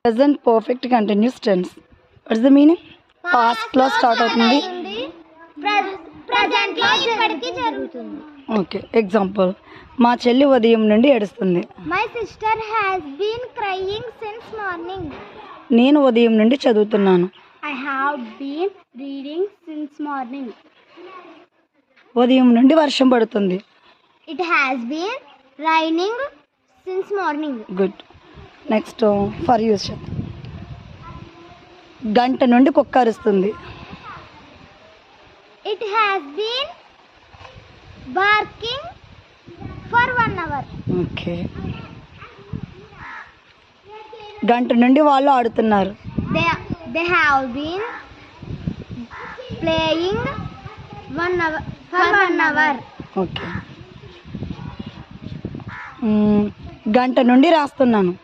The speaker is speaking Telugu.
Present perfect continuous tense. What's the meaning? Past లో స్టార్ట్ అవుతుంది, ప్రెజెంట్ లో ఇప్పటికీ జరుగుతుంది. ఓకే. ఎగ్జాంపుల్, మా చెల్లి ఉదయం నుండి ఏడుస్తుంది. My sister has been crying since morning. నేను ఉదయం నుండి చదువుతున్నాను. I have been reading since morning. ఉదయం నుండి వర్షం పడుతుంది. It has been raining since morning. Good. Next for use. గంట నుండి కుక్క అరుస్తుంది. It has been barking for 1 hour. Okay. గంట నుండి వాళ్ళు ఆడుతున్నారు. They have been playing 1 hour for 1 hour. Okay. గంట నుండి రాస్తున్నాను.